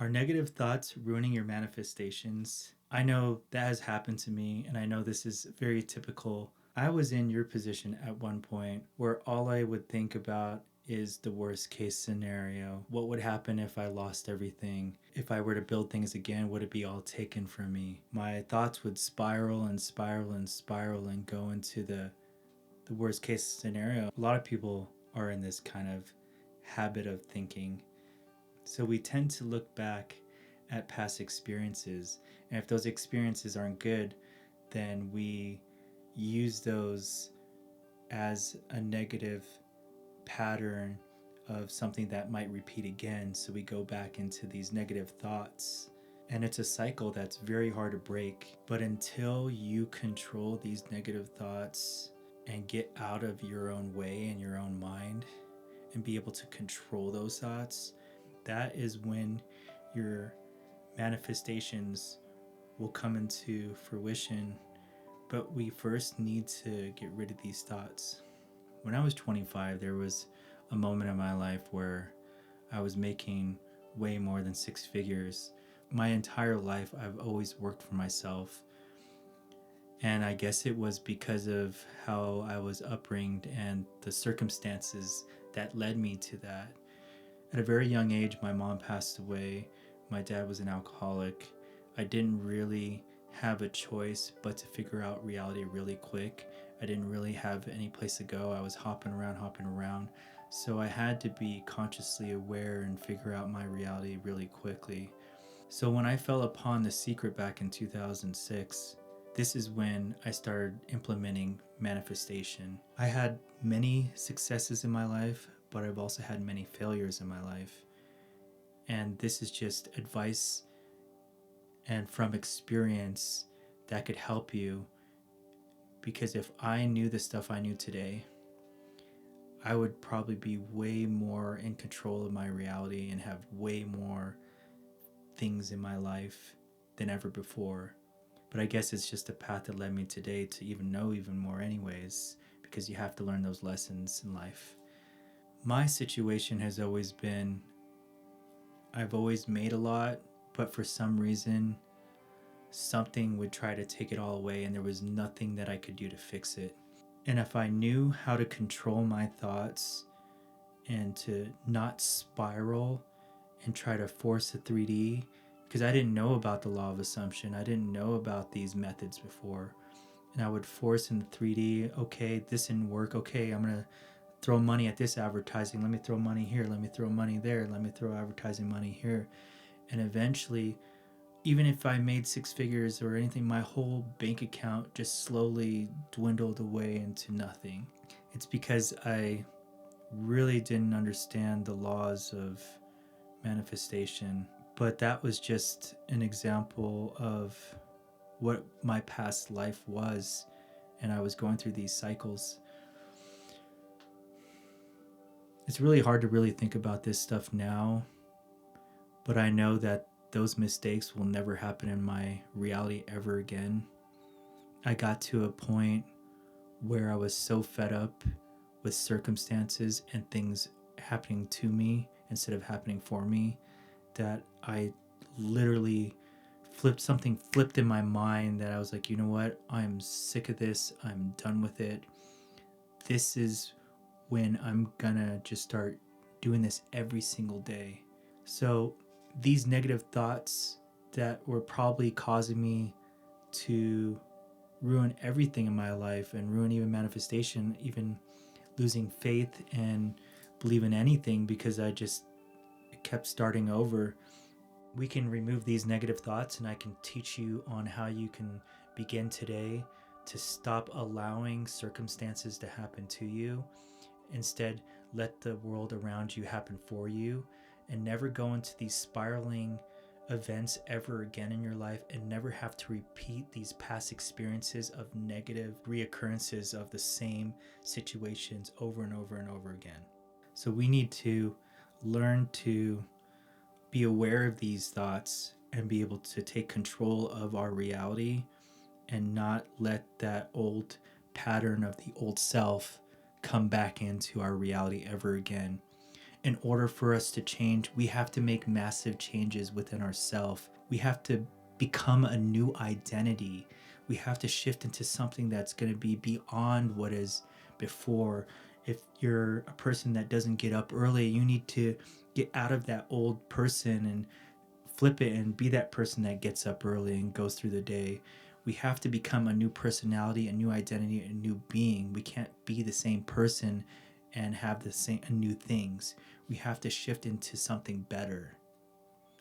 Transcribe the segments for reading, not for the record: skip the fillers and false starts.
Are negative thoughts ruining your manifestations? I know that has happened to me, and I know this is very typical. I was in your position at one point where all I would think about is the worst case scenario. What would happen if I lost everything? If I were to build things again, would it be all taken from me? My thoughts would spiral and spiral and spiral and go into the worst case scenario. A lot of people are in this kind of habit of thinking, so we tend to look back at past experiences. And if those experiences aren't good, then we use those as a negative pattern of something that might repeat again. So we go back into these negative thoughts. And it's a cycle that's very hard to break. But until you control these negative thoughts and get out of your own way and your own mind and be able to control those thoughts, that is when your manifestations will come into fruition. But we first need to get rid of these thoughts. When I was 25, there was a moment in my life where I was making way more than six figures. My entire life, I've always worked for myself. And I guess it was because of how I was upbringed and the circumstances that led me to that. At a very young age, my mom passed away. My dad was an alcoholic. I didn't really have a choice but to figure out reality really quick. I didn't really have any place to go. I was hopping around. So I had to be consciously aware and figure out my reality really quickly. So when I fell upon The Secret back in 2006, this is when I started implementing manifestation. I had many successes in my life, but I've also had many failures in my life. And this is just advice and from experience that could help you, because if I knew the stuff I knew today, I would probably be way more in control of my reality and have way more things in my life than ever before. But I guess it's just a path that led me today to even know even more anyways, because you have to learn those lessons in life. My situation has always been, I've always made a lot, but for some reason, something would try to take it all away, and there was nothing that I could do to fix it. And if I knew how to control my thoughts and to not spiral and try to force a 3D, because I didn't know about the law of assumption, I didn't know about these methods before. And I would force in the 3D, okay, this didn't work, okay, I'm gonna throw money at this advertising, let me throw money here, let me throw money there, let me throw advertising money here. And eventually, even if I made six figures or anything, my whole bank account just slowly dwindled away into nothing. It's because I really didn't understand the laws of manifestation. But that was just an example of what my past life was, and I was going through these cycles. It's really hard to really think about this stuff now, but I know that those mistakes will never happen in my reality ever again. I got to a point where I was so fed up with circumstances and things happening to me instead of happening for me that I literally flipped in my mind, that I was like, you know what? I'm sick of this. I'm done with it. This is when I'm gonna just start doing this every single day. So these negative thoughts that were probably causing me to ruin everything in my life and ruin even manifestation, even losing faith and believe in anything because I just kept starting over. We can remove these negative thoughts, and I can teach you on how you can begin today to stop allowing circumstances to happen to you. Instead, let the world around you happen for you, and never go into these spiraling events ever again in your life, and never have to repeat these past experiences of negative reoccurrences of the same situations over and over and over again. So we need to learn to be aware of these thoughts and be able to take control of our reality and not let that old pattern of the old self come back into our reality ever again. In order for us to change, we have to make massive changes within ourselves. We have to become a new identity. We have to shift into something that's going to be beyond what is before. If you're a person that doesn't get up early, you need to get out of that old person and flip it and be that person that gets up early and goes through the day. We have to become a new personality, a new identity, a new being. We can't be the same person and have the same new things. We have to shift into something better.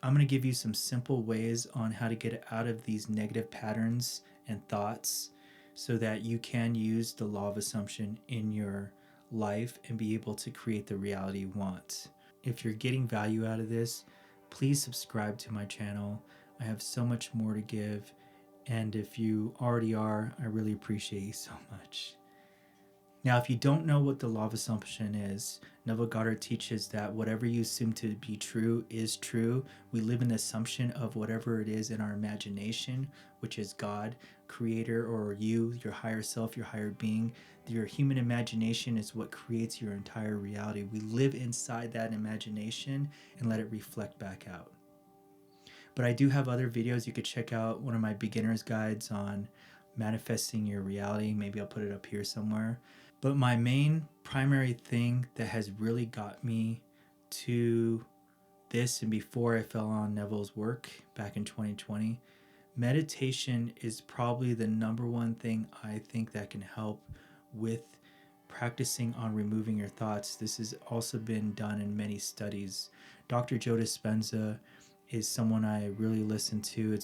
I'm going to give you some simple ways on how to get out of these negative patterns and thoughts so that you can use the law of assumption in your life and be able to create the reality you want. If you're getting value out of this, please subscribe to my channel. I have so much more to give, and if you already are, I really appreciate you so much. Now, if you don't know what the law of assumption is, Neville Goddard teaches that whatever you assume to be true is true. We live in the assumption of whatever it is in our imagination, which is God, creator, or you, your higher self, your higher being. Your human imagination is what creates your entire reality. We live inside that imagination and let it reflect back out. But I do have other videos. You could check out one of my beginner's guides on manifesting your reality. Maybe I'll put it up here somewhere. But my main primary thing that has really got me to this, and before I fell on Neville's work back in 2020, meditation is probably the number one thing I think that can help with practicing on removing your thoughts. This has also been done in many studies. Dr. Joe Dispenza is someone I really listen to.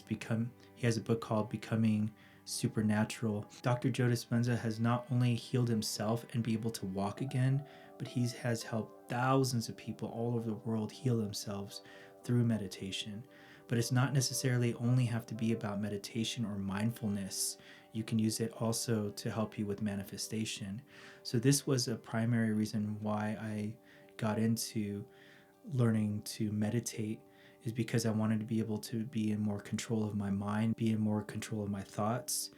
He has a book called Becoming Supernatural. Dr. Joe Dispenza has not only healed himself and be able to walk again, but he has helped thousands of people all over the world heal themselves through meditation. But it's not necessarily only have to be about meditation or mindfulness. You can use it also to help you with manifestation. So this was a primary reason why I got into learning to meditate, is because I wanted to be able to be in more control of my mind, be in more control of my thoughts,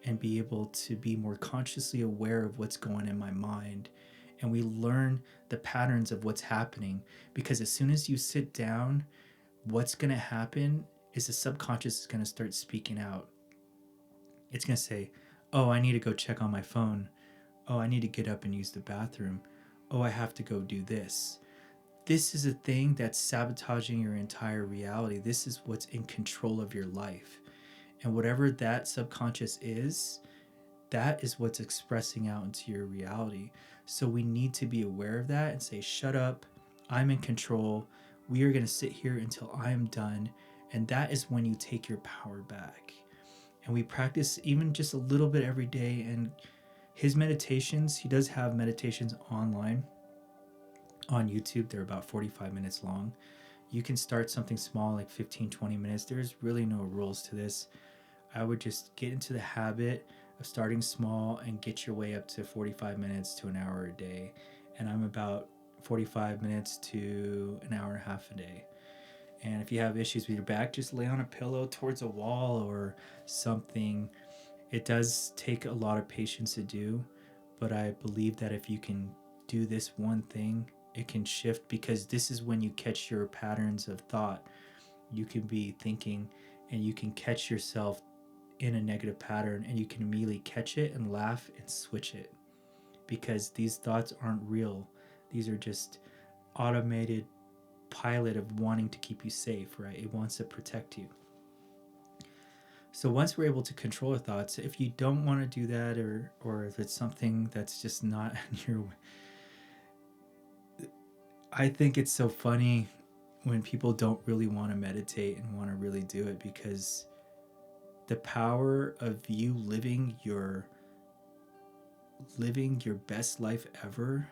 and be able to be more consciously aware of what's going in my mind. And we learn the patterns of what's happening, because as soon as you sit down, what's going to happen is the subconscious is going to start speaking out. It's going to say, oh, I need to go check on my phone. Oh, I need to get up and use the bathroom. Oh, I have to go do this. This is a thing that's sabotaging your entire reality. This is what's in control of your life. And whatever that subconscious is, that is what's expressing out into your reality. So we need to be aware of that and say, shut up, I'm in control. We are going to sit here until I am done. And that is when you take your power back. And we practice even just a little bit every day. And his meditations, he does have meditations online on YouTube. They're about 45 minutes long. You can start something small, like 15-20 minutes. There's really no rules to this. I would just get into the habit of starting small and get your way up to 45 minutes to an hour a day. And I'm about 45 minutes to an hour and a half a day. And if you have issues with your back, just lay on a pillow towards a wall or something. It does take a lot of patience to do, but I believe that if you can do this one thing, it can shift, because this is when you catch your patterns of thought. You can be thinking and you can catch yourself in a negative pattern, and you can immediately catch it and laugh and switch it, because these thoughts aren't real. These are just automated pilot of wanting to keep you safe, right? It wants to protect you. So once we're able to control our thoughts, if you don't want to do that, or if it's something that's just not your way, I think it's so funny when people don't really want to meditate and want to really do it, because the power of you living your best life ever,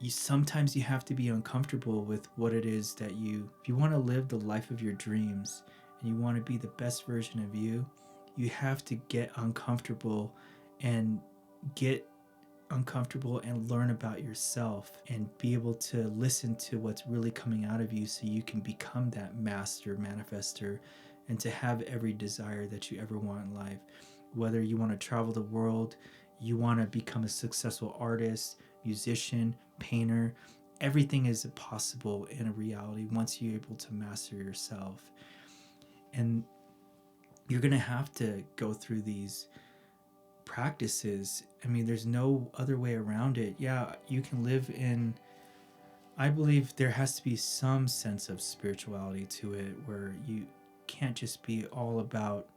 sometimes you have to be uncomfortable with what it is that if you want to live the life of your dreams and you want to be the best version of you, you have to get uncomfortable and learn about yourself and be able to listen to what's really coming out of you, so you can become that master manifester and to have every desire that you ever want in life. Whether you want to travel the world, you want to become a successful artist, musician, painter, everything is possible in a reality once you're able to master yourself. And you're going to have to go through these practices. I mean, there's no other way around it. Yeah, you can live in, I believe there has to be some sense of spirituality to it, where you can't just be all about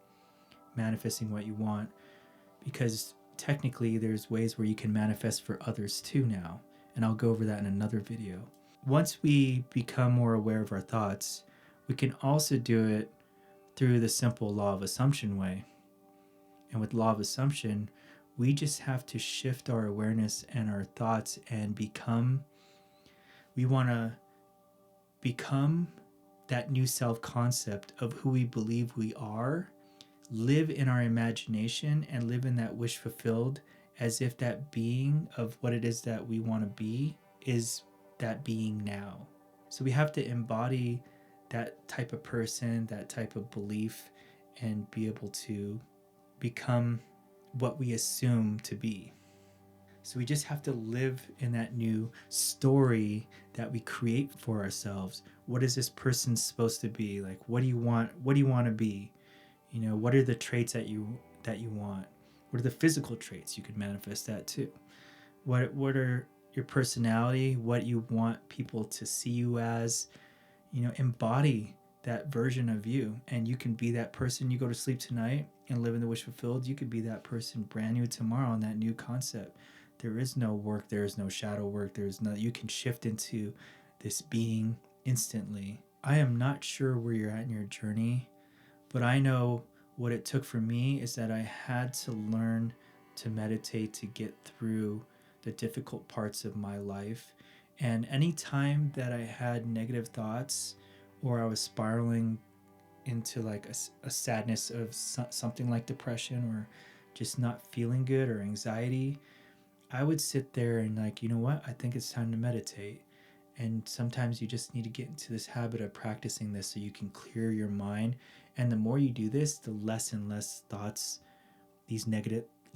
manifesting what you want, because technically there's ways where you can manifest for others too now, and I'll go over that in another video. Once we become more aware of our thoughts, we can also do it through the simple law of assumption way. And with law of assumption, we just have to shift our awareness and our thoughts and we want to become that new self-concept of who we believe we are, live in our imagination and live in that wish fulfilled, as if that being of what it is that we want to be is that being now. So we have to embody that type of person, that type of belief, and be able to become what we assume to be. So we just have to live in that new story that we create for ourselves. What is this person supposed to be? Like, what do you want? What do you want to be? You know, what are the traits that you want? What are the physical traits? You could manifest that too. What are your personality? What you want people to see you as? You know, embody that version of you, and you can be that person. You go to sleep tonight and live in the wish fulfilled. You could be that person brand new tomorrow in that new concept. There is no work. There is no shadow work. There's no, you can shift into this being instantly. I am not sure where you're at in your journey, but I know what it took for me is that I had to learn to meditate to get through the difficult parts of my life. And any time that I had negative thoughts, or I was spiraling into like a sadness of something like depression, or just not feeling good, or anxiety, I would sit there and like, you know what? I think it's time to meditate. And sometimes you just need to get into this habit of practicing this so you can clear your mind. And the more you do this, the less and less thoughts,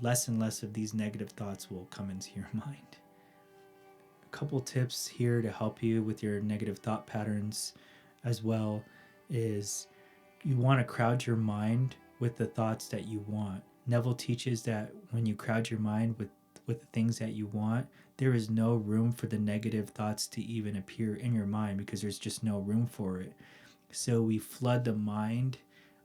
less and less of these negative thoughts will come into your mind. A couple tips here to help you with your negative thought patterns as well is you want to crowd your mind with the thoughts that you want. Neville teaches that when you crowd your mind with the things that you want, there is no room for the negative thoughts to even appear in your mind, because there's just no room for it. So we flood the mind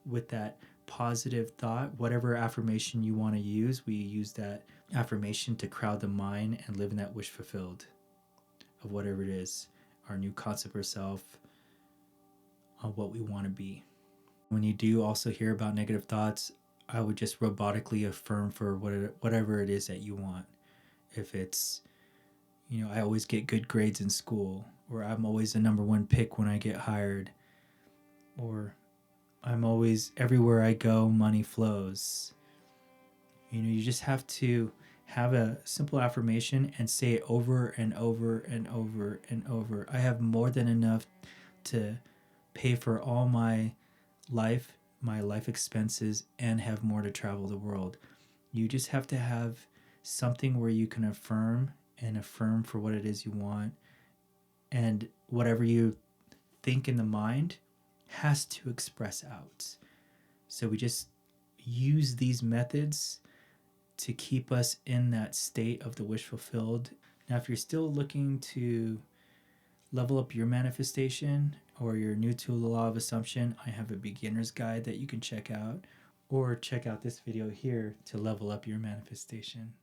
with that positive thought. Whatever affirmation you want to use, we use that affirmation to crowd the mind and live in that wish fulfilled of whatever it is, our new concept of self, of what we want to be. When you do also hear about negative thoughts, I would just robotically affirm for whatever it is that you want. If it's, you know, I always get good grades in school, or I'm always the number one pick when I get hired, or I'm always, everywhere I go, money flows. You know, you just have to have a simple affirmation and say it over and over and over and over. I have more than enough to pay for all my life expenses, and have more to travel the world. You just have to have something where you can affirm for what it is you want, and whatever you think in the mind has to express out. So we just use these methods to keep us in that state of the wish fulfilled. Now, if you're still looking to level up your manifestation, or you're new to the law of assumption, I have a beginner's guide that you can check out, or check out this video here to level up your manifestation.